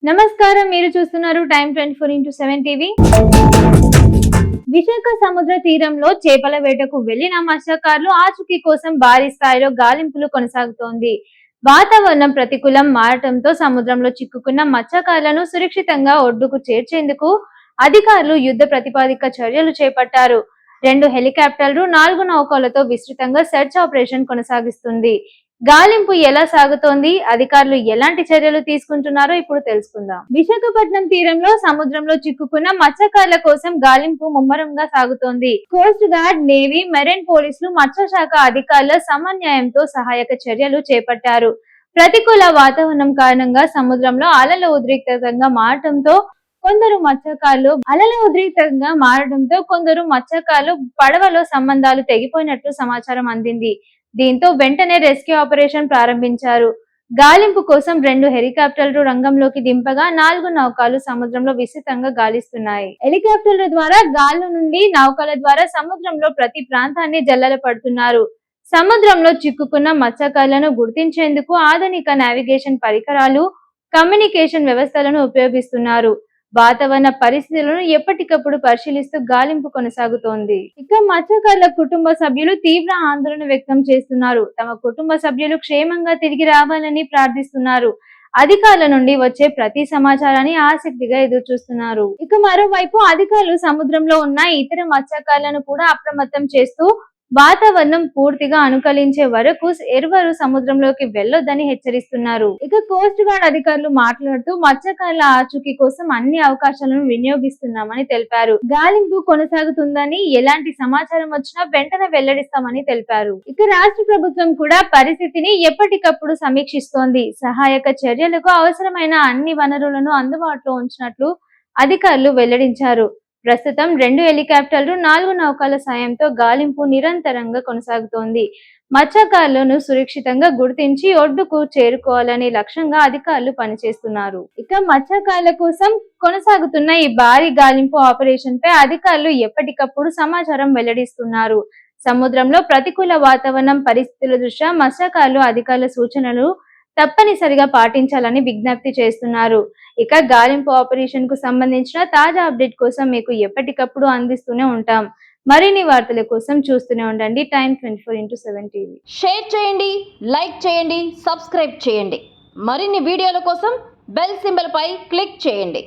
నమస్కారం, మీరు చూస్తున్నారు టైమ్ 24x7 టీవీ. విశాఖ సముద్ర తీరంలో చేపల వేటకు వెళ్లిన మత్స్యకారులు ఆచూకీ కోసం భారీ స్థాయిలో గాలింపులు కొనసాగుతోంది. వాతావరణం ప్రతికూలం మారటంతో సముద్రంలో చిక్కుకున్న మత్స్యకారులను సురక్షితంగా ఒడ్డుకు చేర్చేందుకు అధికారులు యుద్ధ ప్రతిపాదిక చర్యలు చేపట్టారు. 2 హెలికాప్టర్లు 4 నౌకలతో విస్తృతంగా సెర్చ్ ఆపరేషన్ కొనసాగిస్తుంది. గాలింపు ఎలా సాగుతోంది, అధికారులు ఎలాంటి చర్యలు తీసుకుంటున్నారో ఇప్పుడు తెలుసుకుందాం. విశాఖపట్నం తీరంలో సముద్రంలో చిక్కుకున్న మత్స్యకారుల కోసం గాలింపు ముమ్మరంగా సాగుతోంది. కోస్ట్ గార్డ్, నేవీ, మెరైన్ పోలీసులు, మత్స్యశాఖ అధికారుల సమన్వయంతో సహాయక చర్యలు చేపట్టారు. ప్రతికూల వాతావరణం కారణంగా సముద్రంలో అలల ఉద్రిక్తంగా మారటంతో కొందరు మత్స్యకారులు పడవలో సంబంధాలు తెగిపోయినట్లు సమాచారం అందింది. దీంతో వెంటనే రెస్క్యూ ఆపరేషన్ ప్రారంభించారు. గాలింపు కోసం 2 హెలికాప్టర్లు రంగంలోకి దింపగా 4 నౌకలు సముద్రంలో విస్తృతంగా గాలిస్తున్నాయి. హెలికాప్టర్ల ద్వారా గాల్లో నుండి నౌకల ద్వారా సముద్రంలో ప్రతి ప్రాంతాన్ని జల్లెడ పడుతున్నారు. సముద్రంలో చిక్కుకున్న మత్స్యకారులను గుర్తించేందుకు ఆధునిక నావిగేషన్ పరికరాలు, కమ్యూనికేషన్ వ్యవస్థలను ఉపయోగిస్తున్నారు. వాతావరణ పరిస్థితులను ఎప్పటికప్పుడు పరిశీలిస్తూ గాలింపు కొనసాగుతోంది. ఇక మత్స్యకారుల కుటుంబ సభ్యులు తీవ్ర ఆందోళన వ్యక్తం చేస్తున్నారు. తమ కుటుంబ సభ్యులు క్షేమంగా తిరిగి రావాలని ప్రార్థిస్తున్నారు. అధికారుల నుండి వచ్చే ప్రతి సమాచారాన్ని ఆసక్తిగా ఎదురు చూస్తున్నారు. ఇక మరోవైపు అధికారులు సముద్రంలో ఉన్న ఇతర మత్స్యకారులను కూడా అప్రమత్తం చేస్తూ వాతావరణం పూర్తిగా అనుకూలించే వరకు ఎవరు సముద్రంలోకి వెళ్లొద్దని హెచ్చరిస్తున్నారు. ఇక కోస్ట్ గార్డ్ అధికారులు మాట్లాడుతూ మత్స్యకారుల ఆచూకీ కోసం అన్ని అవకాశాలను వినియోగిస్తున్నామని తెలిపారు. గాలింపు కొనసాగుతుందని, ఎలాంటి సమాచారం వచ్చినా వెంటనే వెల్లడిస్తామని తెలిపారు. ఇక రాష్ట్ర ప్రభుత్వం కూడా పరిస్థితిని ఎప్పటికప్పుడు సమీక్షిస్తోంది. సహాయక చర్యలకు అవసరమైన అన్ని వనరులను అందుబాటులో ఉంచినట్లు అధికారులు వెల్లడించారు. ప్రస్తుతం 2 హెలికాప్టర్లు 4 నౌకల సాయంతో గాలింపు నిరంతరంగా కొనసాగుతోంది. మత్స్యకారులను సురక్షితంగా గుర్తించి ఒడ్డుకు చేరుకోవాలనే లక్ష్యంగా అధికారులు పనిచేస్తున్నారు. ఇక మత్స్యకారుల కోసం కొనసాగుతున్న ఈ భారీ గాలింపు ఆపరేషన్ పై అధికారులు ఎప్పటికప్పుడు సమాచారం వెల్లడిస్తున్నారు. సముద్రంలో ప్రతికూల వాతావరణం పరిస్థితుల దృష్ట్యా మత్స్యకారులు అధికారుల సూచనలు తప్పనిసరిగా పాటించాలని విజ్ఞప్తి చేస్తున్నారు. ఇక గాలింపు ఆపరేషన్ కు సంబంధించిన తాజా అప్డేట్ కోసం మీకు ఎప్పటికప్పుడు అందిస్తూనే ఉంటాం. మరిన్ని వార్తల కోసం చూస్తూనే ఉండండి టైమ్ 24x7 టీవీ. షేర్ చేయండి, లైక్ చేయండి, సబ్స్క్రైబ్ చేయండి. మరిన్ని వీడియోల కోసం బెల్ సింబల్ పై క్లిక్ చేయండి.